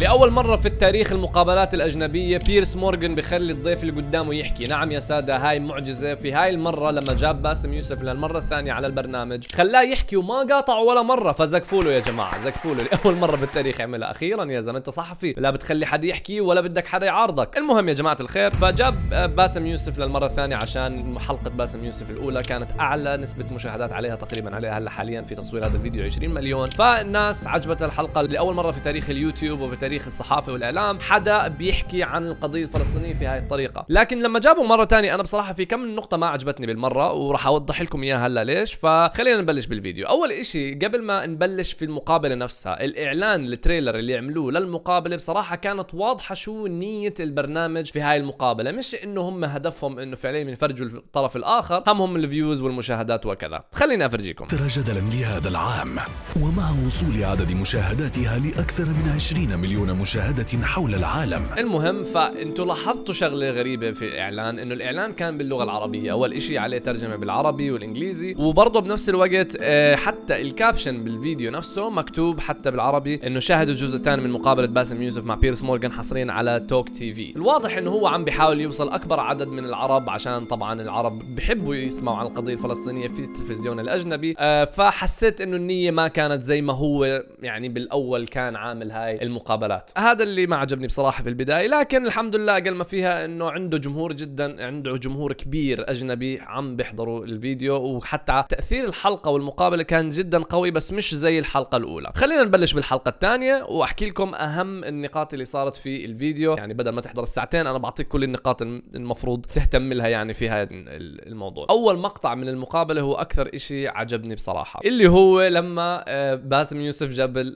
لأول مرة في التاريخ المقابلات الأجنبية بيرس مورغان بخلي الضيف اللي قدامه يحكي. نعم يا سادة، هاي معجزة. في هاي المرة لما جاب باسم يوسف للمرة الثانية على البرنامج خلاه يحكي وما قاطع ولا مرة، فزقفوا له يا جماعة، زقفوا له. لأول مرة بالتاريخ يعملها. أخيرا يا زلمة أنت صحفي، لا بتخلي حد يحكي ولا بدك حدا يعارضك. المهم يا جماعة الخير، فجاب باسم يوسف للمرة الثانية عشان حلقة باسم يوسف الأولى كانت أعلى نسبة مشاهدات عليها تقريبا، عليها هلا حاليا في تصوير هذا الفيديو 20 مليون. فالناس عجبت الحلقة. لأول مرة في تاريخ اليوتيوب وبتاريخ الصحافة والإعلام حدا بيحكي عن القضية الفلسطينية في هاي الطريقة. لكن لما جابوا مرة تانية أنا بصراحة في كم نقطة ما عجبتني بالمرة، وراح أوضح لكم إياها هلا ليش. فخلينا نبلش بالفيديو. أول إشي قبل ما نبلش في المقابلة نفسها، الإعلان التريلر اللي عملوه للمقابلة بصراحة كانت واضحة شو نية البرنامج في هاي المقابلة. مش إنه هم هدفهم إنه فعليا يفرجوا الطرف الآخر، همهم الفيوز والمشاهدات وكذا. خليني أفرجيكم. ترى جدلا لهذا العام، ومع وصول عدد مشاهداتها لأكثر من 20 مليون مشاهدة حول العالم. المهم، فانتوا لاحظتوا شغله غريبه في الاعلان، انه الاعلان كان باللغه العربيه. اول اشي عليه ترجمه بالعربي والانجليزي، وبرضه بنفس الوقت حتى الكابشن بالفيديو نفسه مكتوب حتى بالعربي انه شاهدوا الجزء الثاني من مقابله باسم يوسف مع بيرس مورغان حصريا على توك تي في. الواضح انه هو عم بيحاول يوصل اكبر عدد من العرب، عشان طبعا العرب بحبوا يسمعوا عن القضيه الفلسطينيه في التلفزيون الاجنبي. فحسيت انه النيه ما كانت زي ما هو يعني بالاول كان عامل هاي المقابلات. هذا اللي ما عجبني بصراحة في البداية، لكن الحمد لله أقل ما فيها إنه عنده جمهور جدا، عنده جمهور كبير أجنبي عم بيحضروا الفيديو، وحتى تأثير الحلقة والمقابلة كان جدا قوي، بس مش زي الحلقة الأولى. خلينا نبلش بالحلقة الثانية وأحكي لكم أهم النقاط اللي صارت في الفيديو. يعني بدل ما تحضر الساعتين أنا بعطيك كل النقاط المفروض تهتم لها يعني في هذا الموضوع. أول مقطع من المقابلة هو أكثر إشي عجبني بصراحة، اللي هو لما باسم يوسف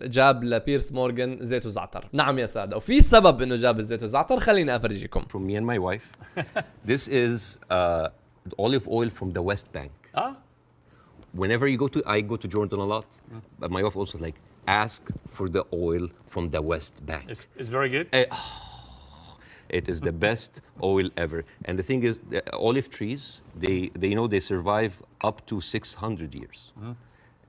جاب لبيرس مورغان زيت وزعتر. نعم يا سادة، وفي سبب انه جاب الزيت والزعتر، خليني افرجيكم. From me and my wife. This is olive oil from the West Bank. Whenever I go to Jordan a lot, but my wife also like ask for the oil from the West Bank. It's very good. It is the best oil ever. And the thing is, the olive trees, they survive up to 600 years.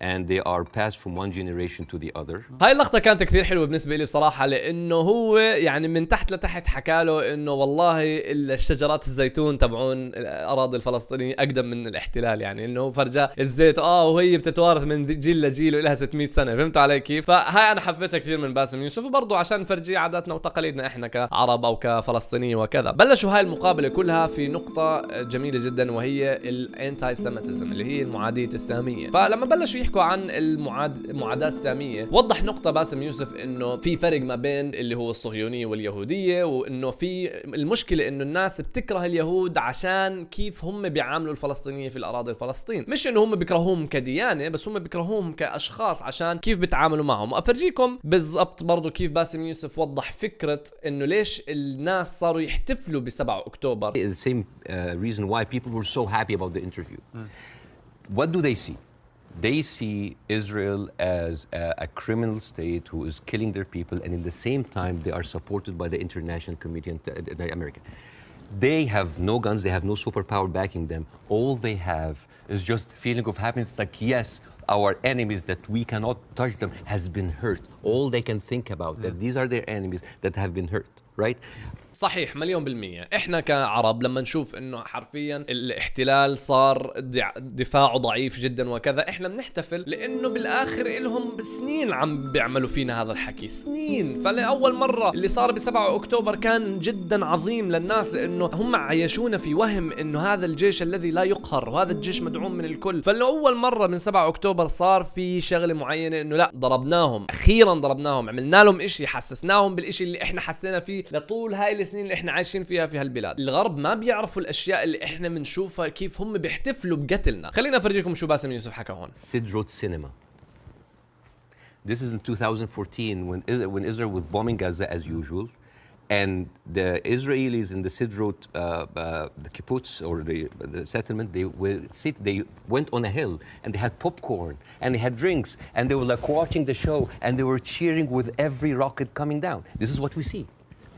And they are passed from one generation to the other. هاي اللقطة كانت كثير حلوة بالنسبة لي بصراحة، لأنه هو يعني من تحت لتحت حكاله إنه والله الشجرات الزيتون تبعون الأراضي الفلسطينية أقدم من الاحتلال، يعني إنه فرجاه الزيت وهي بتتوارث من جيل لجيل وإلها 600 سنة. فهمتوا علي كيف؟ فهاي أنا حبيتها كثير من باسم يوسف، وبرضه عشان نفرجي عاداتنا وتقاليدنا إحنا كعرب أو كفلسطينية وكذا. بلشوا هاي المقابلة كلها في نقطة جميلة جدا، وهي الانتاي سيمتزم، اللي هي المعادية السامية. فلما بلشوا يحكوا عن المعاداة السامية، وضح نقطة باسم يوسف انه في فرق ما بين اللي هو الصهيونية واليهودية، وانه في المشكلة انه الناس بتكره اليهود عشان كيف هم بيعاملوا الفلسطينيين في الاراضي الفلسطين. مش انه هم بيكرهوهم كديانة، بس هم بيكرهوهم كاشخاص عشان كيف بيتعاملوا معهم. وافرجيكم بالضبط برضو كيف باسم يوسف وضح فكرة انه ليش الناس صاروا يحتفلوا ب7 اكتوبر. The same reason why people were so happy about the interview. What do they see? They see Israel as a criminal state who is killing their people, and in the same time they are supported by the international community and America. They have no guns, they have no superpower backing them. All they have is just feeling of happiness, like yes, our enemies that we cannot touch them has been hurt. All they can think about that these are their enemies that have been hurt, right? صحيح 100%. احنا كعرب لما نشوف انه حرفيا الاحتلال صار دفاعه ضعيف جدا وكذا، احنا بنحتفل لانه بالاخر لهم سنين عم بيعملوا فينا هذا الحكي، سنين. فلأول مرة اللي صار ب7 اكتوبر كان جدا عظيم للناس، لانه هم عايشونا في وهم انه هذا الجيش الذي لا يقهر، وهذا الجيش مدعوم من الكل. فلأول مرة من 7 اكتوبر صار في شغلة معينة انه لا، ضربناهم، اخيرا ضربناهم، عملنا لهم اشي، حسسناهم بالاشي اللي احنا حسينا فيه لطول هاي السنين اللي احنا عايشين فيها في هالبلاد. الغرب ما بيعرفوا الاشياء اللي احنا بنشوفها، كيف هم بيحتفلوا بقتلنا. خلينا افرجيكم شو باسم يوسف حكى هون. Sderot cinema. This is in 2014 when Israel was bombing Gaza as usual, and the Israelis in the Sderot, the kibbutz or the settlement, they went on a hill and they had popcorn and they had drinks and they were like watching the show and they were cheering with every rocket coming down. This is what we see.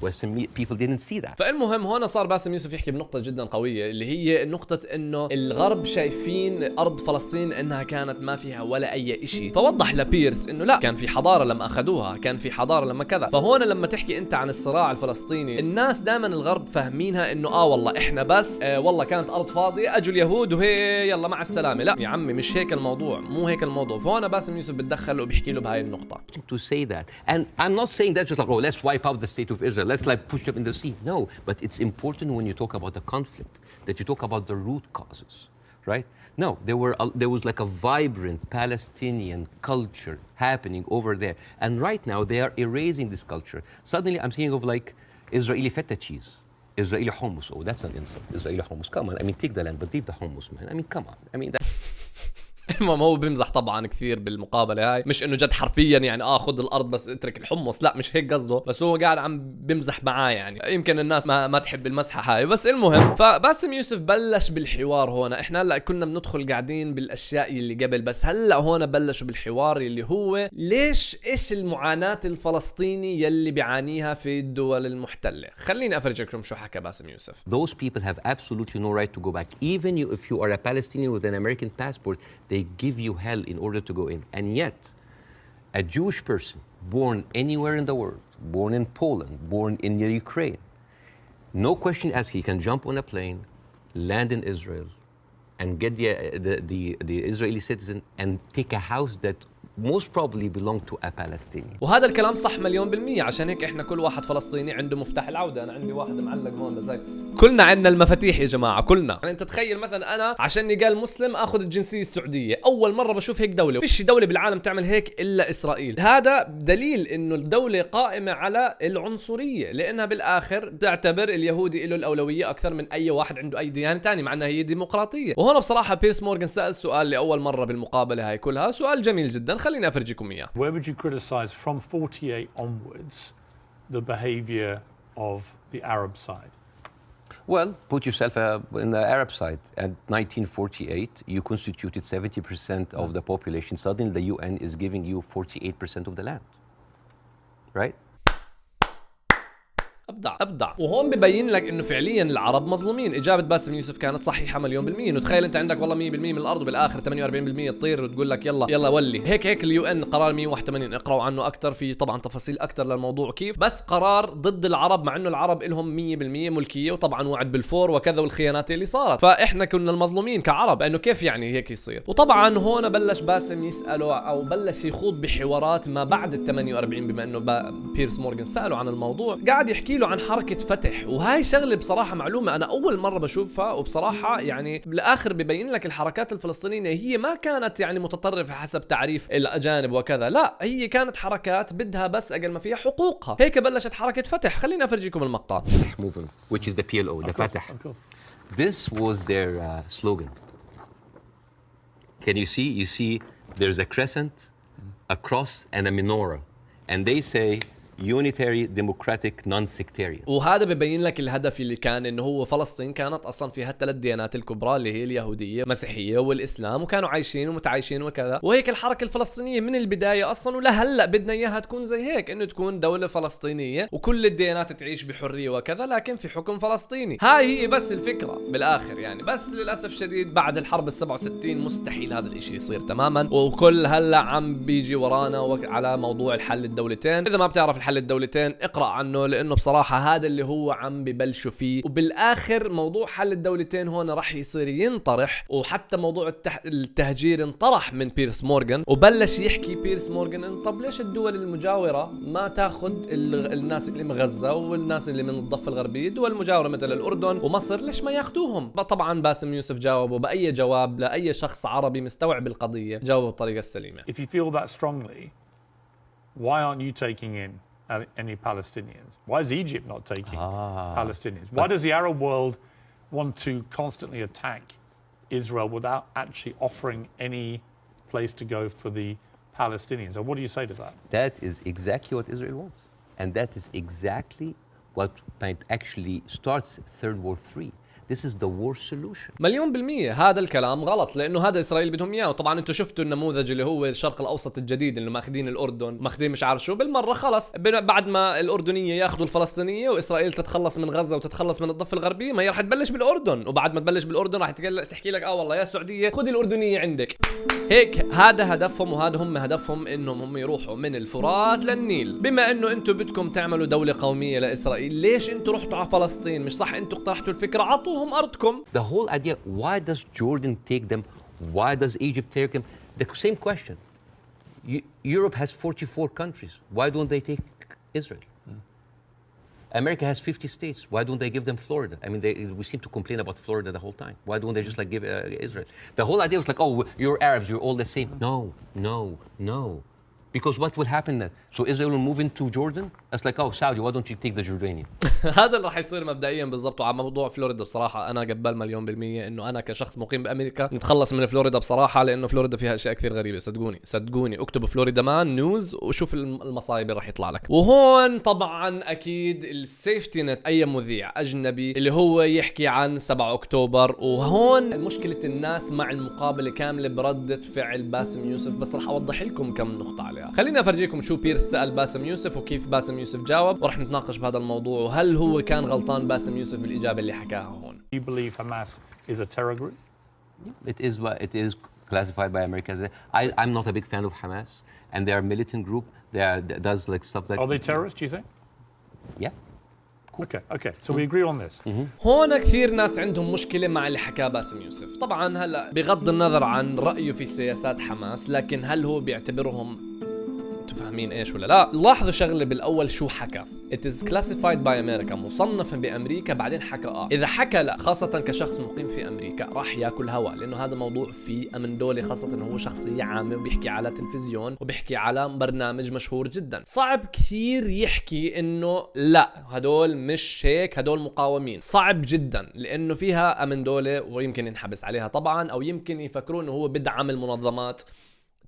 Western people didn't see that. فالمهم هون صار باسم يوسف يحكي بنقطة جدا قوية اللي هي نقطة انه الغرب شايفين ارض فلسطين انها كانت ما فيها ولا اي اشي، فوضح لبيرس انه لا، كان في حضارة لما اخذوها، كان في حضارة لما كذا. فهون لما تحكي انت عن الصراع الفلسطيني، الناس دائما الغرب فاهمينها انه والله احنا بس والله كانت ارض فاضية، اجوا اليهود وهي يلا مع السلامة. لا يا عمي، مش هيك الموضوع، مو هيك الموضوع. فهون باسم يوسف بتدخل وبيحكي له بهاي النقطة. To say that, and I'm not saying that just like, oh, let's wipe out the state of Israel, let's like push them in the sea. No, but it's important when you talk about the conflict that you talk about the root causes, right? No, there was like a vibrant Palestinian culture happening over there, and right now they are erasing this culture. Suddenly, I'm thinking of like Israeli feta cheese, Israeli hummus. Oh, that's an insult. Israeli hummus. Come on, I mean, take the land, but leave the hummus, man. I mean, come on. I mean. المهم هو بيمزح طبعا كثير بالمقابله هاي، مش انه جد حرفيا يعني خذ الارض بس اترك الحمص، لا مش هيك قصده، بس هو قاعد عم بيمزح معاه يعني. يمكن الناس ما تحب المزحه هاي، بس المهم فباسم يوسف بلش بالحوار هون. احنا هلا كنا بندخل قاعدين بالاشياء اللي قبل، بس هلا هون بلشوا بالحوار اللي هو ليش ايش المعاناه الفلسطيني يلي بيعانيها في الدول المحتله. خليني افرجيكم شو حكى باسم يوسف. Those people have absolutely no right to go back, even if you are a Palestinian with an American passport. They give you hell in order to go in. And yet, a Jewish person born anywhere in the world, born in Poland, born in Ukraine, no question asked, he can jump on a plane, land in Israel, and get the Israeli citizen and take a house that most probably belong to a Palestinian. وهذا الكلام صح 100%. عشان هيك احنا كل واحد فلسطيني عنده مفتاح العودة. انا عندي واحد معلق هون بس هيك. كلنا عندنا المفاتيح يا جماعة، كلنا. يعني انت تخيل مثلا انا عشاني قال مسلم اخذ الجنسية السعودية، اول مرة بشوف هيك دولة، فيش دولة بالعالم تعمل هيك الا اسرائيل. هذا دليل انه الدولة قائمة على العنصرية، لانها بالاخر تعتبر اليهودي له الاولوية اكثر من اي واحد عنده اي ديانة ثانية، مع انها هي ديمقراطية. وهون بصراحة بيرس مورغان سأل سؤال لاول مرة بالمقابلة هاي كلها، سؤال جميل جدا، خليني افرجيكم اياه. Where would you criticize from 48 onwards the behavior of the Arab side? Well, put yourself in the Arab side. At 1948, you constituted 70% of the population. Suddenly, the UN is giving you 48% of the land. Right? ابدع. وهون ببين لك انه فعليا العرب مظلومين. اجابه باسم يوسف كانت صحيحه 100%. انه تخيل انت عندك والله 100% من الارض وبالاخر 48% تطير وتقول لك يلا ولي. هيك اليو ان قرار 181 اقراوا عنه اكثر، في طبعا تفاصيل اكثر للموضوع كيف، بس قرار ضد العرب، مع انه العرب لهم 100% ملكيه، وطبعا وعد بالفور وكذا والخيانات اللي صارت. فاحنا كنا المظلومين كعرب، انه كيف يعني هيك يصير. وطبعا هون بلش باسم يساله او بلش يخوض بحوارات ما بعد ال 48، بما انه بيرس مورغان ساله عن الموضوع، قاعد يحكي له عن حركة فتح. وهاي شغلة بصراحة معلومة أنا أول مرة بشوفها، وبصراحة يعني بالآخر ببين لك الحركات الفلسطينية هي ما كانت يعني متطرفة حسب تعريف الأجانب وكذا، لا هي كانت حركات بدها بس أقل ما فيها حقوقها. هيك بلشت حركة فتح. خليني أفرجيكم المقطع. Which is the PLO, the Fatah. This was their slogan. Can you see? You see there's a crescent, a cross and a menorah. And they say unitary democratic non-sectarian. وهذا ببين لك الهدف اللي كان، انه هو فلسطين كانت اصلا فيها الثلاث ديانات الكبرى اللي هي اليهوديه المسيحيه والاسلام، وكانوا عايشين ومتعايشين وكذا. وهيك الحركه الفلسطينيه من البدايه اصلا، ولهلا بدنا اياها تكون زي هيك، انه تكون دوله فلسطينيه وكل الديانات تعيش بحريه وكذا، لكن في حكم فلسطيني. هاي هي بس الفكره بالاخر يعني. بس للاسف شديد بعد الحرب ال67 مستحيل هذا الاشي يصير تماما، وكل هلا عم بيجي ورانا على موضوع الحل الدولتين. اذا ما بتعرف الحل الدولتين اقرأ عنه، لانه بصراحة هذا اللي هو عم ببلشوا فيه. وبالاخر موضوع حل الدولتين هون راح يصير ينطرح، وحتى موضوع التهجير انطرح من بيرس مورغان، وبلش يحكي بيرس مورغان انه طب ليش الدول المجاورة ما تاخذ الناس اللي من غزة والناس اللي من الضفة الغربية، دول المجاورة مثل الأردن ومصر، ليش ما ياخذوهم؟ طبعا باسم يوسف جاوبه بأي جواب لأي شخص عربي مستوعب القضية، جاوبه بالطريقة السليمة. If you feel that strongly, why aren't you taking in any Palestinians? Why is Egypt not taking Palestinians? Why does the Arab world want to constantly attack Israel without actually offering any place to go for the Palestinians? And what do you say to that? That is exactly what Israel wants. And that is exactly what might actually starts Third War III. This is the war solution. مليون بالمية هذا الكلام غلط، لأنه هذا إسرائيل بدهم إياه. وطبعا أنتوا شفتوا النموذج اللي هو الشرق الأوسط الجديد، اللي ماخذين الأردن، ماخذين مش عارف شو، بالمرة خلص بعد ما الأردنية ياخذوا الفلسطينية وإسرائيل تتخلص من غزة وتتخلص من الضفة الغربية، ما هي راح تبلش بالأردن، وبعد ما تبلش بالأردن راح تحكي لك والله يا سعودية خذي الأردنية عندك. هيك هذا هدفهم، وهذا هم هدفهم، إنهم هم يروحوا من الفرات للنيل. بما إنه أنتوا بدكم تعملوا دولة قومية لإسرائيل، ليش أنتوا رحتوا على فلسطين؟ مش صح أنتوا اقترحتوا الفكرة، عطوهم أرضكم. The whole idea, why does Jordan take them? Why does Egypt take them? The same question. Europe has 44 countries. Why don't they take Israel? America has 50 states. Why don't they give them Florida? I mean, we seem to complain about Florida the whole time. Why don't they just like give Israel? The whole idea was like, oh, you're Arabs, you're all the same. No. Because what will happen then? So Israel will move into Jordan? It's like, oh, Saudi, why don't you take the Jordanian? هذا اللي راح يصير مبدئيا بالضبط. وعلى موضوع فلوريدا بصراحة أنا قبل مليون بالمية إنه أنا كشخص مقيم بأمريكا نتخلص من فلوريدا بصراحة، لأنه فلوريدا فيها أشياء كثير غريبة. صدقوني اكتبوا فلوريدا مان نيوز وشوف المصايب اللي راح يطلع لك. وهون طبعا أكيد السيفتي نت أي مذيع أجنبي اللي هو يحكي عن 7 أكتوبر، وهون مشكلة الناس مع المقابلة كاملة بردة فعل باسم يوسف. بس راح أوضح لكم كم نقطة عليها. خليني أفرجيكم شو بيرس سأل باسم يوسف وكيف باسم يوسف جاوب، ورح نتناقش بهذا الموضوع، وهل هو كان غلطان باسم يوسف بالإجابة اللي حكاها هون. You believe Hamas is a terror group? It is classified by America as I'm not a big fan of Hamas, and they are a militant group. That does like stuff that. Are they terrorists, do you think? Yeah. Okay. So we agree on this. هون كثير ناس عندهم مشكلة مع اللي حكاه باسم يوسف. طبعا هلا بغض النظر عن رأيه في سياسات حماس، لكن هل هو بيعتبرهم فاهمين ايش ولا لا؟ لاحظوا شغله بالاول شو حكى. It is classified by America، مصنف بامريكا. بعدين حكى اذا حكى لا، خاصه كشخص مقيم في امريكا راح ياكل هوا، لانه هذا موضوع فيه امن دولي، خاصه انه هو شخصيه عامه وبيحكي على تلفزيون وبيحكي على برنامج مشهور جدا. صعب كثير يحكي انه لا هدول مش هيك، هدول مقاومين. صعب جدا، لانه فيها امن دولي ويمكن ينحبس عليها طبعا، او يمكن يفكرون انه هو بدعم المنظمات،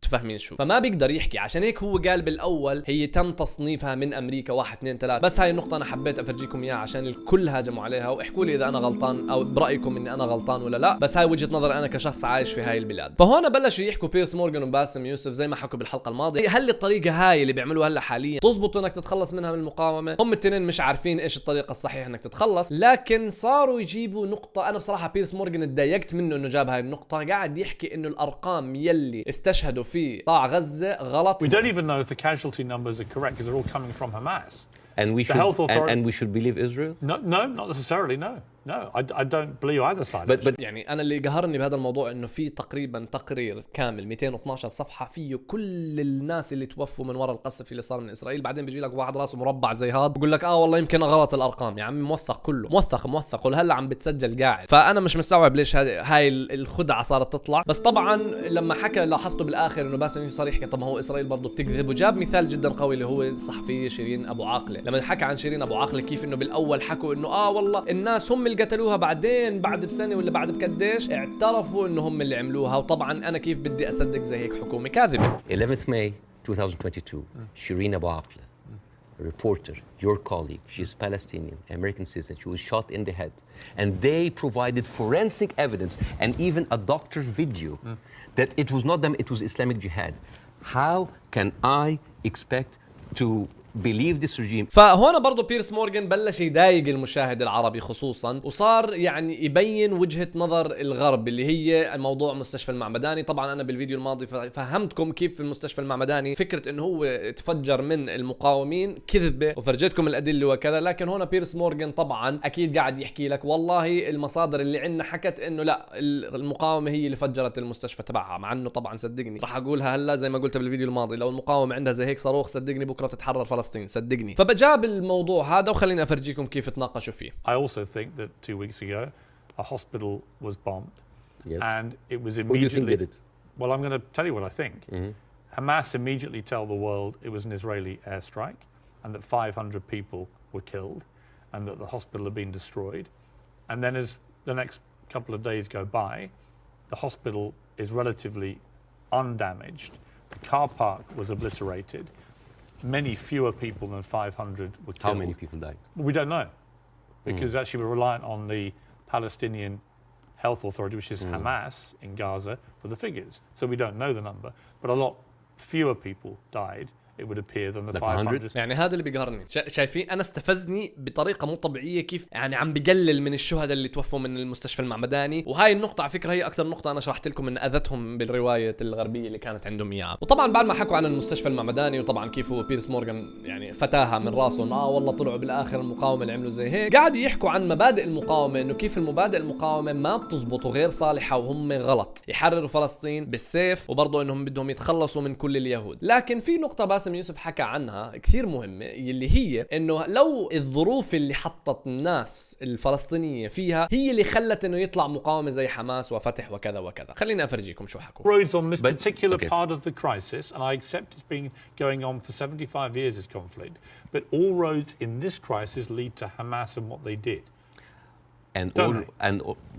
تفهمين شو، فما بيقدر يحكي. عشان هيك هو قال بالاول هي تم تصنيفها من امريكا 1 2 3. بس هاي النقطه انا حبيت افرجيكم اياها عشان الكل هاجموا عليها، واحكوا لي اذا انا غلطان او برايكم اني انا غلطان ولا لا. بس هاي وجهه نظر انا كشخص عايش في هاي البلاد. فهون بلشوا يحكوا بيرس مورغان وباسم يوسف زي ما حكوا بالحلقه الماضيه، هل الطريقه هاي اللي بيعملوها هلا حاليا تزبط انك تتخلص منها من المقاومه؟ هم الاثنين مش عارفين ايش الطريقه الصحيحه انك تتخلص، لكن صاروا يجيبوا نقطه. انا بصراحه بيرس مورغان اتضايقت منه انه جاب هاي النقطه. قاعد يحكي انه الارقام يلي استشهدوا في قطاع غزة غلط. We don't even know if the casualty numbers are correct because they're all coming from Hamas. And we should and we should believe Israel? No, not necessarily. No, I don't believe either side. But يعني أنا اللي قهرني بهذا الموضوع إنه في تقريبا تقرير كامل 212 صفحة فيه كل الناس اللي توفوا من وراء القصف اللي صار من إسرائيل. بعدين بيجي لك واحد راسه مربع زي هذا بقول لك والله يمكن غلط الأرقام. يا عمي موثق كله، موثق وهلا عم بتسجل قاعد. فأنا مش مستوعب ليش هاي الخدعة صارت تطلع. بس طبعا لما حكى لاحظته بالآخر إنه باسم صار يحكي طب ما هو إسرائيل برضه بتكذب، وجاب مثال جدا قوي اللي هو الصحفية شيرين أبو عاقلة. لما حكى عن شيرين أبو عاقلة كيف إنه بالأول حكوا إنه والله الناس هم اللي قتلوها، بعدين بعد بسنة ولا بعد بقديش اعترفوا إنه هم اللي عملوها. وطبعا أنا كيف بدي أصدق زي هيك حكومة كاذبة. 11th May 2022, Shireen Abu Akleh, a reporter, your colleague, she's Palestinian, American citizen, she was shot in the head. And they provided forensic evidence and even a doctor's video that it was not them, it was Islamic Jihad. How can I expect to believe this regime? فهون برضو بيرس مورغان بلش يضايق المشاهد العربي خصوصا، وصار يعني يبين وجهة نظر الغرب اللي هي الموضوع مستشفى المعمداني. طبعا انا بالفيديو الماضي فهمتكم كيف في المستشفى المعمداني فكرة انه هو تفجر من المقاومين كذبة، وفرجيتكم الادلة وكذا. لكن هون بيرس مورغان طبعا اكيد قاعد يحكي لك والله المصادر اللي عندنا حكت انه لا المقاومة هي اللي فجرت المستشفى تبعها، مع انه طبعا صدقني راح اقولها هلا زي ما قلت بالفيديو الماضي، لو المقاومة عندها زي هيك صاروخ صدقني بكرة تتحرر فلسطين، صدقني. فبجاب الموضوع هذا وخليني افرجيكم كيف تناقشوا فيه. I also think that 2 weeks ago a hospital was bombed. Yes. And it was Who do you think immediately did it? Well, I'm going to tell you what I think. Hamas immediately tell the world it was an Israeli airstrike and that 500 people were killed and that the hospital had been destroyed. And then as the next couple of days go by, the hospital is relatively undamaged. The car park was obliterated. Many fewer people than 500 were killed. How many people died? We don't know, because actually we're reliant on the Palestinian Health Authority, which is Hamas in Gaza, for the figures. So we don't know the number, but a lot fewer people died, it would appear, than the Like 500. يعني هذا اللي بيقهرني. شايفين انا استفزني بطريقه مو طبيعيه كيف يعني عم بقلل من الشهداء اللي توفوا من المستشفى المعمداني. وهاي النقطه على فكره هي اكثر نقطه انا شرحت لكم ان اذتهم بالروايه الغربيه اللي كانت عندهم اياها. وطبعا بعد ما حكوا عن المستشفى المعمداني وطبعا كيف هو بيرس مورغان يعني فتاها من راسه انه والله طلعوا بالاخر المقاومه اللي عملوا زي هيك، قاعد يحكوا عن مبادئ المقاومه، انه كيف المبادئ المقاومه ما بتزبط وغير صالحه وهم غلط، يحرروا فلسطين بالسيف وبرضه انهم بدهم يتخلصوا من كل اليهود. لكن في نقطه باسم يوسف حكى عنها كثير مهمة، اللي هي انه لو الظروف اللي حطت الناس الفلسطينية فيها هي اللي خلت انه يطلع مقاومة زي حماس وفتح وكذا وكذا. خليني افرجيكم شو حكوا. Roads on this particular part of the crisis, and I accept it's been going on for 75 years, this conflict, but all roads in this crisis lead to Hamas and what they did. And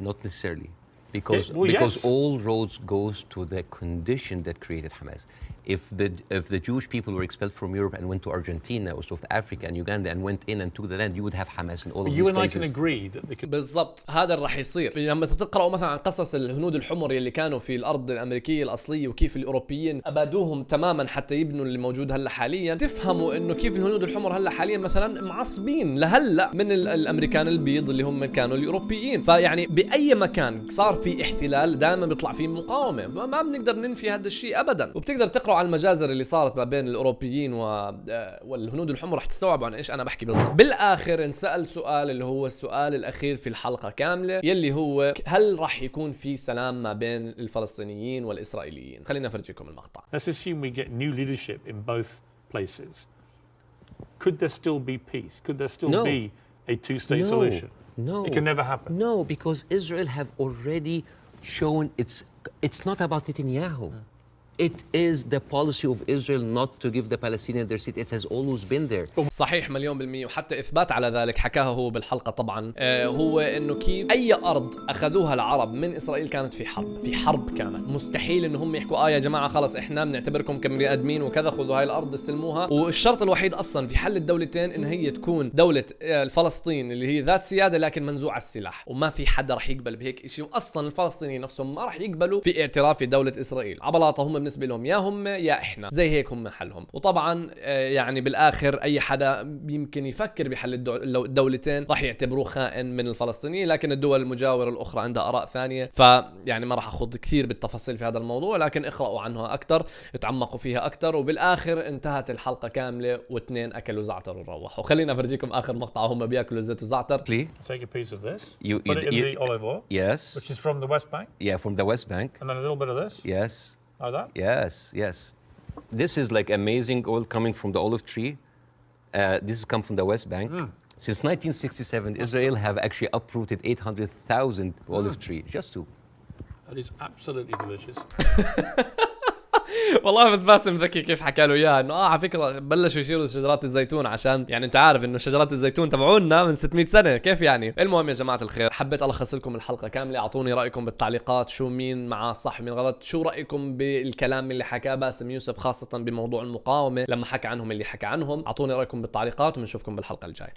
not necessarily, because yes. all roads goes to the condition that created Hamas. If the Jewish people were expelled from Europe and went to Argentina or South Africa and Uganda and went in and took the land, you would have Hamas in all of these places. You and I can agree that بالضبط هذا اللي راح يصير. لما تقرأوا مثلا عن قصص الهنود الحمر اللي كانوا في الأرض الأمريكية الأصلية وكيف الأوروبيين أبادوهم تماما حتى يبنوا اللي موجود هلا حاليا، تفهموا إنه كيف الهنود الحمر هلا حاليا مثلا معصبين لهلا من الأمريكان البيض اللي هم كانوا الأوروبيين. فيعني بأي مكان صار في احتلال دائما بيطلع فيه مقاومة، ما بنقدر ننفي هذا الشيء أبدا. وبتقدر تقرأوا على المجازر اللي صارت ما بين الأوروبيين والهنود الحمر، رح تستوعبوا عن إيش أنا بحكي بالضبط. بالآخر انسأل سؤال اللي هو السؤال الأخير في الحلقة كاملة، يلي هو هل رح يكون في سلام ما بين الفلسطينيين والإسرائيليين؟ خلينا أفرجيكم المقطع. Let's assume we get new leadership in both places. Could there still be peace? Could there still be a two-state solution? No. It can never happen. No, because Israel have already shown it's not about Netanyahu. It is the policy of Israel not to give the Palestinians their seat. It has always been there. صحيح مليون بالمية، وحتى إثبات على ذلك حكاها هو بالحلقة طبعا. هو إنه كيف أي أرض أخذوها العرب من إسرائيل كانت في حرب كانت مستحيل إنه هم يحكوا يا جماعة خلص إحنا بنعتبركم كبني آدمين وكذا، خذوا هاي الأرض استلموها. والشرط الوحيد أصلا في حل الدولتين إن هي تكون دولة فلسطين اللي هي ذات سيادة لكن منزوعة السلاح، وما في حدا رح يقبل بهيك إشي. وأصلا الفلسطينيين نفسهم ما رح يقبلوا في اعتراف في دولة إسرائيل. عبلاطة هم بالنسبة لهم يا هم يا إحنا، زي هيك هم حلهم. وطبعا يعني بالآخر أي حدا يمكن يفكر بحل الدولتين راح يعتبروه خائن من الفلسطينيين، لكن الدول المجاورة الأخرى عندها آراء ثانية. فيعني ما راح أخوض كثير بالتفاصيل في هذا الموضوع، لكن اقرأوا عنها أكثر، اتعمقوا فيها أكثر. وبالآخر انتهت الحلقة كاملة واثنين أكلوا زعتر وروحوا. خلينا أفرجيكم آخر مقطع هم بياكلوا زيت وزعتر. Take a piece of this. You put it in the olive oil. Yes. Which is from the West Bank. Yeah, from the West Bank. And then a little bit of this. Yes. Like that. Yes. This is like amazing oil coming from the olive tree. This has come from the West Bank. Since 1967, Israel have actually uprooted 800,000 olive tree, just to. That is absolutely delicious. والله بس باسم ذكي كيف حكى له اياها انه على فكره بلشوا يشيلوا شجرات الزيتون، عشان يعني انت عارف انه شجرات الزيتون تبعونا من 600 سنه كيف يعني. المهم يا جماعه الخير، حبيت الخص لكم الحلقه كامله. اعطوني رايكم بالتعليقات، شو مين معاه صح مين غلط، شو رايكم بالكلام اللي حكاه باسم يوسف خاصه بموضوع المقاومه لما حكى عنهم اللي حكى عنهم. اعطوني رايكم بالتعليقات وبنشوفكم بالحلقه الجايه.